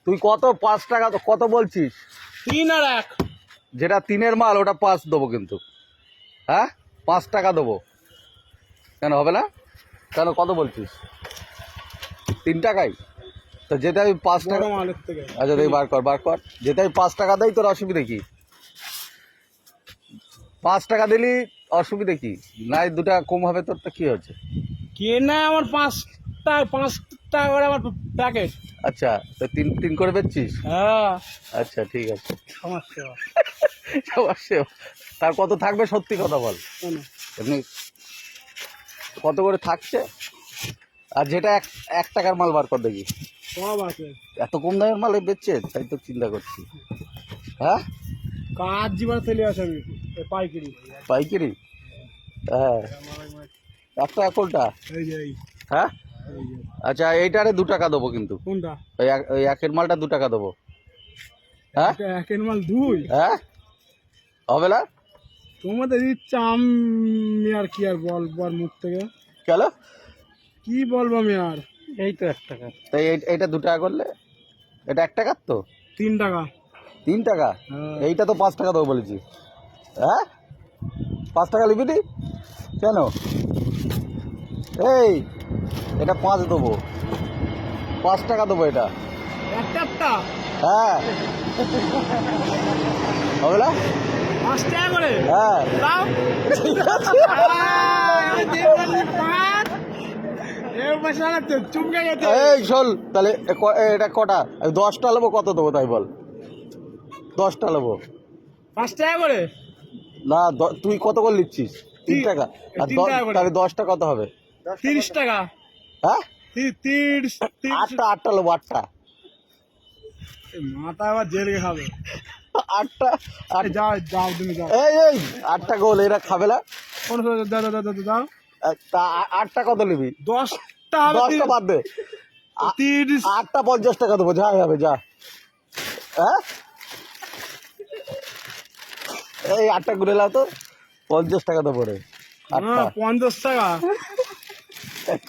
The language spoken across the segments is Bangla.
তুই কত 5 টাকা কত বলছিস? 3 আর 1। যেটা 3-এর মাল ওটা 5 দেবো কিন্তু। হ্যাঁ 5 টাকা দেবো। কেন হবে না? কেন কত বলছিস? 3 টাকাই তো যেটা আমি 5 টাকা। আচ্ছা তুই বার কর যেটা আমি 5 টাকা দেই তোর অসুবিধা কি? 5 টাকা দিলি অসুবিধা কি? নাই 2 টাকা কম হবে তোর, তো কি হচ্ছে? কে না আমার 5 টাকা করে আমার প্যাকেট। আচ্ছা তো 3 করে বেচছিস? হ্যাঁ আচ্ছা ঠিক আছে। সমস্যা সমস্যা তার কত থাকবে সত্যি কথা বল। এমনি কত করে থাকছে? আর যেটা 1 টাকার মাল বার কর দেখি। সব আছে। এত কম দামের মাল বেচছে তাই তো চিন্তা করছি। হ্যাঁ কাজ জীবন চলে আসে আমি পাইকারি। পাইকারি? হ্যাঁ 1 টাকা কোনটা? এই যে হ্যাঁ আচ্ছা এইটারে 2 টাকা দেবো কিন্তু। কোনটা? ওই একের মালটা 2 টাকা দেবো। হ্যাঁ একের মাল 2? হ্যাঁ হবে না? তোমাদের ইচ্ছা, আমি আর কি আর বল মুখ থেকে কেন কি বলবো আমি আর। এই তো 1 টাকা। তাই এইটা 2 টাকা করলে এটা 1 টাকার তো 3 টাকা। 3 টাকা? এইটা তো 5 টাকা দেবো বলেছি। হ্যাঁ 5 টাকা লিখবি নি কেন? এই এটা 5 দেবো, 5 টাকা দেবো এটা। একটা হ্যাঁ হবে না? 5 টাকা করে? হ্যাঁ দাও। এই শোন তাহলে এটা কটা? আমি 10টা নেবো, কত দেবো তাই বল? 10টা নেবো। 5 টাকা করে? না তুই কত করে নিচ্ছিস? 3 টাকা। আর 3 টাকা করে। তাহলে 10টা কত হবে? 30 টাকা। হ্যাঁ 30। 8টা নেবো, 8টা। মাথা আবার জেলে খাবে। 8টা যাও তুমি যাও। এই 8টা গোল এরা খাবে না? দাও। তা 8টা কত নিবি? 10টা 10টা বাদ দে। 30। 8টা 50 টাকা দেবো, যা হবে যা। হ্যাঁ এই 8টা ঘুরে লাও তো 50 টাকা দেবো রে। 8টা 50 টাকা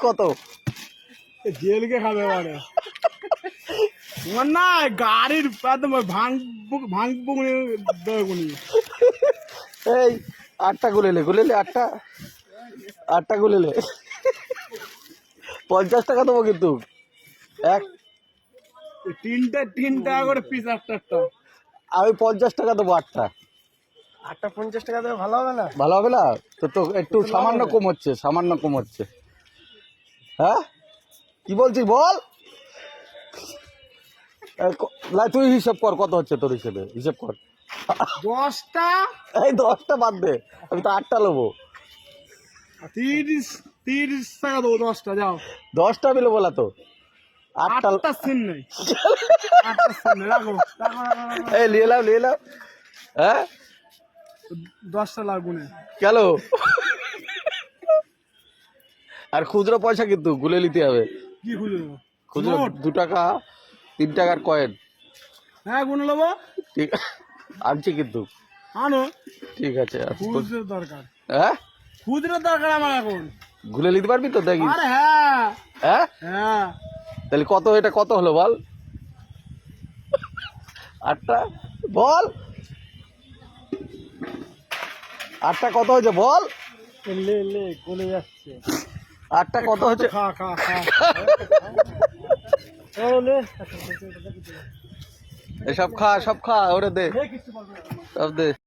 কত? জেলকে খাবে এবারে। তোমার না গাড়ির একদম ভাঙবো এই 8টা গুলেলে 8টা গুলেলে 50 টাকা দেবো কিন্তু। 3 টাকা করে পিস একটা। আমি 50 টাকা দেবো 8টা। 50 টাকা দেবে ভালো হবে না? ভালো হবে না তো একটু সামান্য কম হচ্ছে। হ্যাঁ কি বলছিস বল? তুই হিসাব কর কত হচ্ছে তোর হিসেব কর। 10টা এই 10টা বাদ দে, আমি তো 8টা নেবো। 30 টাকা দেবো 10টা। যাও 10টা মিলে বলা তো 8টা সিন নেই। 8টা সিন নেই, রাখো। এই নিয়ে নাও। হ্যাঁ 10টা লাগবে না কেন? আর খুচরো পয়সা কিন্তু গুলে নিতে হবে। কি খুঁজে দেবো? খুচরো 2 টাকা 3 টাকার কয়েন। হ্যাঁ গুনে নেবো। ঠিক আনছি কিন্তু। আনো। ঠিক আছে খুচরো দরকার। হ্যাঁ খুচরো দরকার আমার এখন। গুলে নিতে পারবি তো দেখি। আরে হ্যাঁ হ্যাঁ তাহলে এটা কত হলো বল? 8টা বল। 8টা কত হয়েছে বল? গলে যাচ্ছে। 8টা কত হয়েছে? খা সব খা ওরে দে, সব দে।